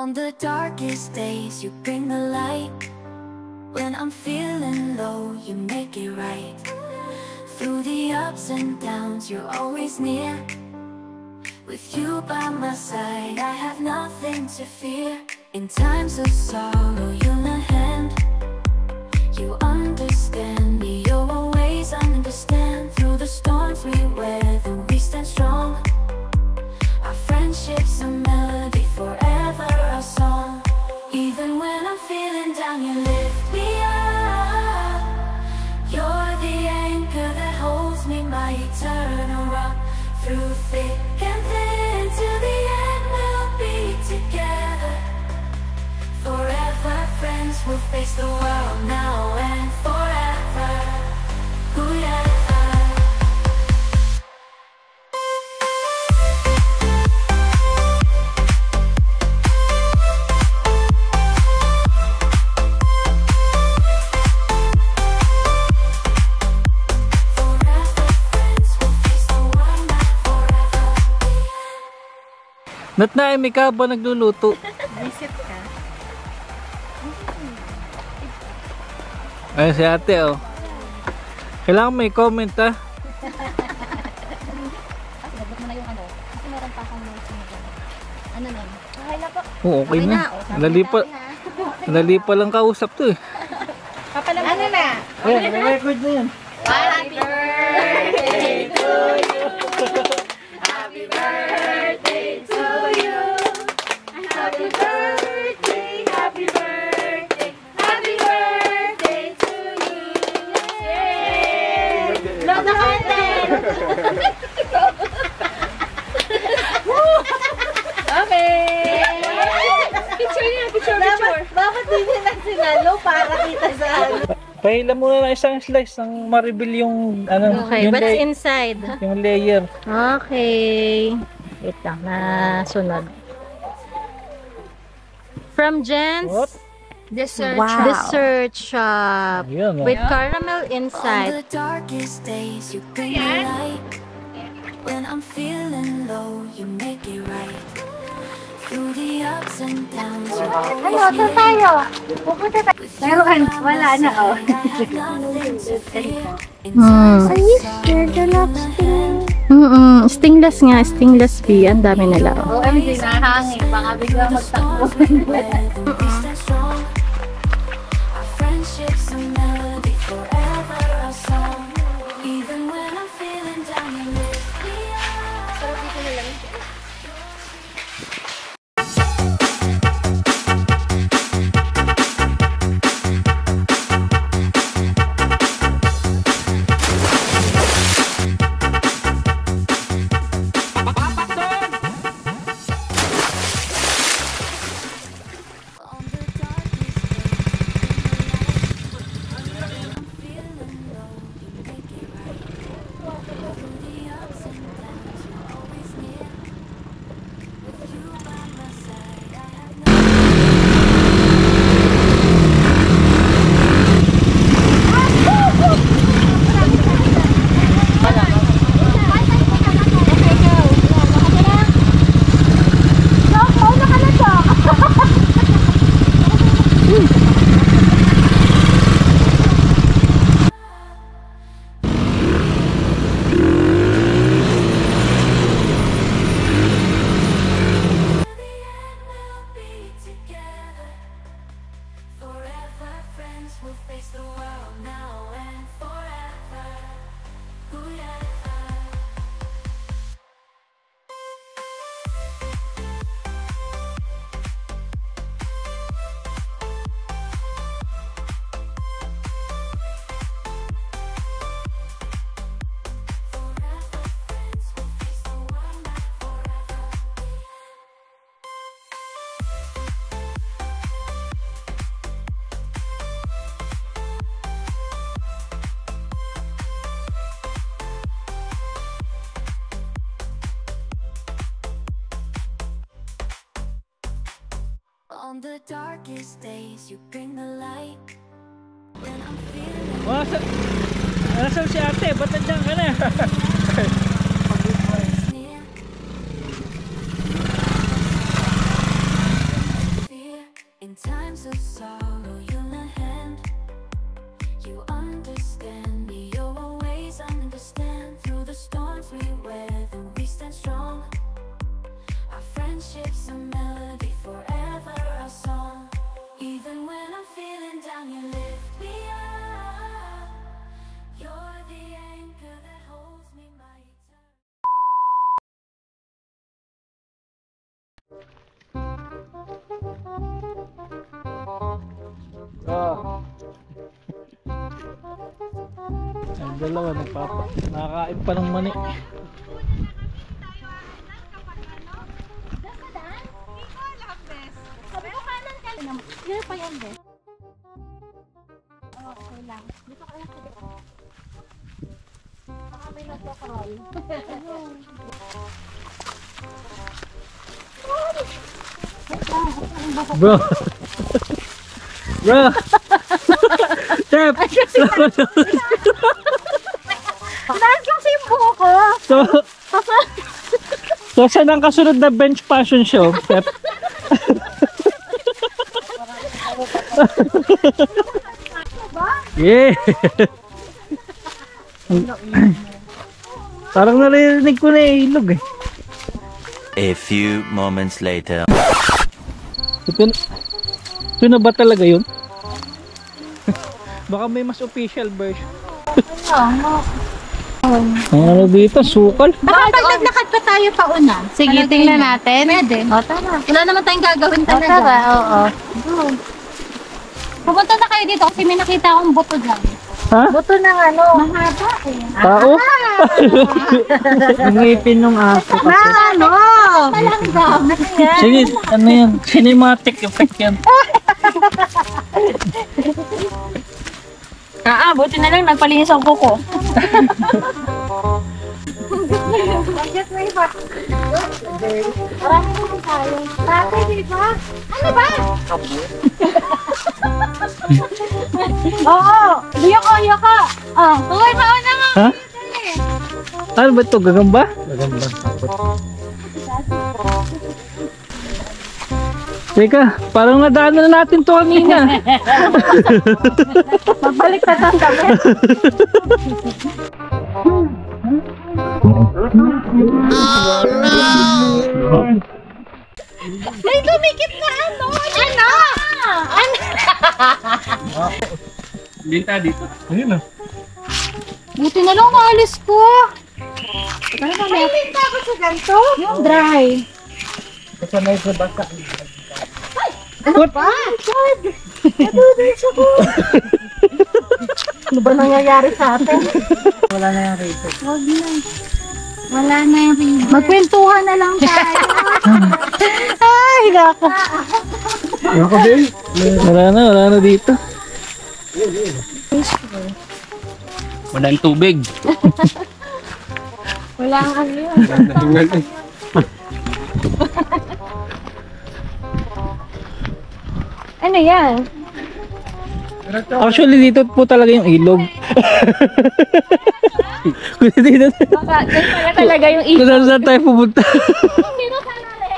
On the darkest days, you bring the light. When I'm feeling low, you make it right. Through the ups and downs, you're always near. With you by my side, I have nothing to fear. In times of sorrow, you lend a hand. You understand me, you'll always understand. Through the storms we weather, we stand strong. Our friendship's a melody, forever a song. Even when I'm feeling down, you lift me up. You're the anchor that holds me, my eternal rock. Through thick and thin, to the end we'll be together. Forever friends, we'll face the world now and forever. Ooh, yeah. Nat na may ka ba nagluluto? Visit ka. Ay si ate oh. Kailangan may comment ah. Labot mo na yung ano. Kasi meron pa akong notes na gano'n. Ano na? Okay na po. Oo, okay na. Nadali pa lang kausap to eh. Ano na? Ayan, record na yan. Happy birthday to you. Happy birthday to you. Happy birthday, happy birthday, happy birthday to you. Yay! Blow the candle! Okay! Picture niya, picture. Bakit di niya na sinalo para kita sa ano? Pahilam muna na isang slice ng ma-reveal yung ano, Okay, yung what's inside? yung layer. Okay. Wait lang, nasunod. From Jen's What? Dessert Shop. Dessert Shop. Ayan, oh. With caramel On inside. the darkest days, you bring the light. When I'm feeling low, you make it right. Through the ups and downs, you always near. tayo. Pupunta tayo. Pero wala na oh. Stingless nga, stingless bee. Ang dami nila. OMG, nahangin. Baka bigla magtakbo. On the darkest days, you bring the light. When I'm feeling Nasaan si ate? Ba't nandiyan ka na? near. Oh. Ang dalawa nakakain pa ng mani. Yan pa yan, Bes. Okay lang. Dito ka lang. Baka may nagkakaroon. Bro. Bro. Chef. Taas kasi yung buho ko. So saan ang kasunod na bench fashion show, Chef? Yeah. Parang narinig ko na ilog eh. A few moments later. Ito na ba talaga yun? Baka may mas official version. Ano dito? Sukal? Baka pag naglakad pa tayo pauna. Sige, tingnan natin. Pwede. O, tara. Wala naman tayong gagawin talaga. Tara, oo. Pumunta na kayo dito kasi may nakita akong buto dyan. Ha? Buto ng ano? Mahaba eh. Tao? Ang ngipin ng aso kasi. Ano? Palanggam. Sige, ano yan? Cinematic effect yan. Buti na lang nagpalinis ang kuko. Bakit may ba? Marami naman tayo. Tatay, di ba? Ano ba? Oo! Liyak ka! Okay, kauna nga! Ha? Ano ba ito? Gagamba? Gagamba. Teka, parang nadaanan na natin to kanina. Magbalik na lang kami. May dumikit na ano? Ano? Dito. Ayun na. Buti na lang naalis ko. May minta ako sa ganito? Yung dry. Kasanay sa basa. Ano ba? Nadudulis ako. Ano ba nangyayari sa atin? Wala na yung rito. Wag na. Wala na yung river. Magkwentuhan na lang tayo. Ay, nako. Ako din. Wala na dito. Walang tubig. Wala nga yun. Ano yan? Actually, dito po talaga yung ilog. Dito. Baka, dyan pala talaga yung ilog. Kung saan tayo pupunta. Sino sa nali?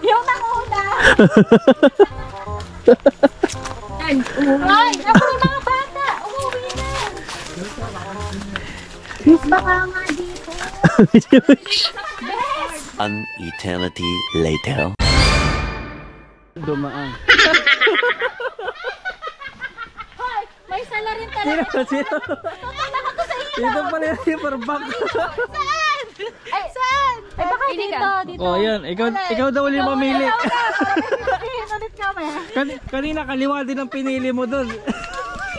Yung nanguna. Ay, ako yung mga bata. Umuwi na. Baka nga dito. An eternity later. Dumaan. Hoy, may sala rin talaga. Sino? Dito pala yung parbank. Saan? Ay, saan? Ay, baka dito. Oh, yan. Ikaw daw ulit mamili. Ulit kami. Kanina kaliwa din ang pinili mo doon.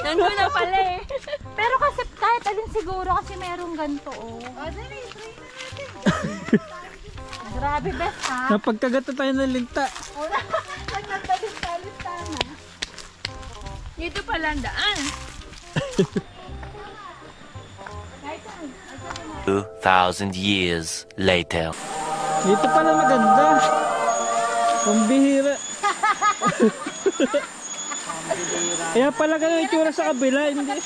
Nandun na pala eh. Pero kasi kahit alin siguro kasi merong ganito oh. Dali, try natin. Grabe best ha. Napagkagat na tayo ng linta. Wala. Nagtalis-talis na. Dito pala ang daan. 2,000 years later. Dito pala maganda. Pambihira. Kaya pala ganun yung itsura sa kabila. Hindi.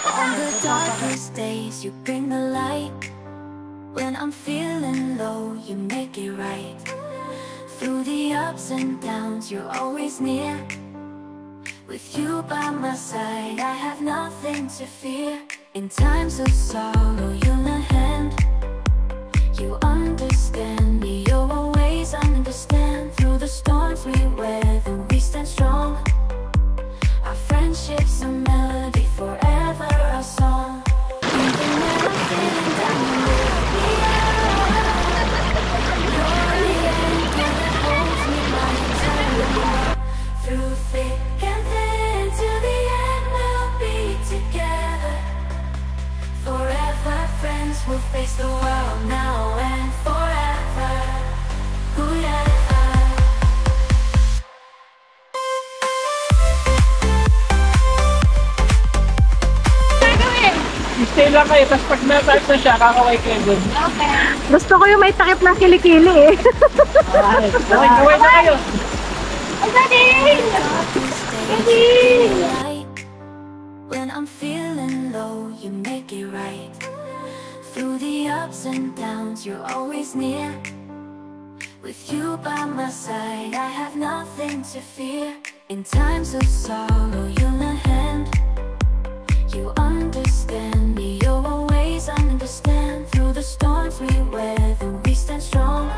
On the darkest days you bring the light. When I'm feeling low you make it right. Through the ups and downs you're always near. With you by my side I have nothing to fear. In times of sorrow you'll lend. You understand me, you'll always understand. Through the storms we weather we stand strong. Our friendship's a melody, forever a song. Even when I'm feeling down, you lift me up. You're the anchor that holds me, my eternal love. Through thick and thin lang kayo, tapos pag na-type na siya, kakaway kayo dun. Gusto ko yung may takip ng kilikili eh. Kaway na kayo. Ay, galing! Light. When I'm feeling low, you make it right. Through the ups and downs, you're always near. With you by my side, I have nothing to fear. In times of sorrow, you lend a hand. You understand me, you always understand. Through the storms we weather, we stand strong.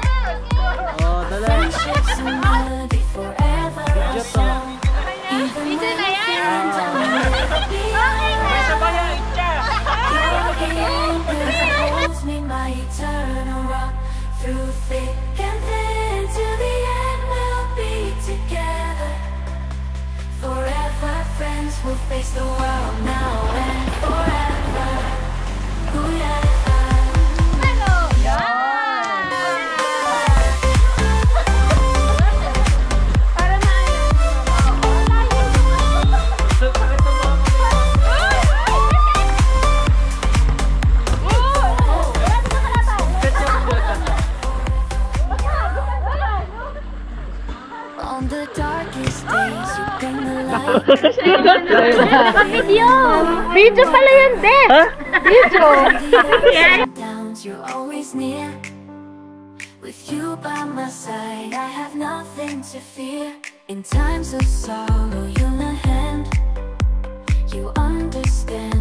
Friendships and melody forever our song. Even when I'm feeling down, you'll never be alone. You're the anchor that holds me, my eternal rock. Through thick and thin, to the end we'll be together. Forever friends, we'll face the world now and forever. Ooh, yeah. On the darkest days, you bring the light. Naka-video! Video pala yun, Beth! Video! Downs, you're always near. With you by my side, I have nothing to fear. In times of sorrow, you lend a hand. You understand.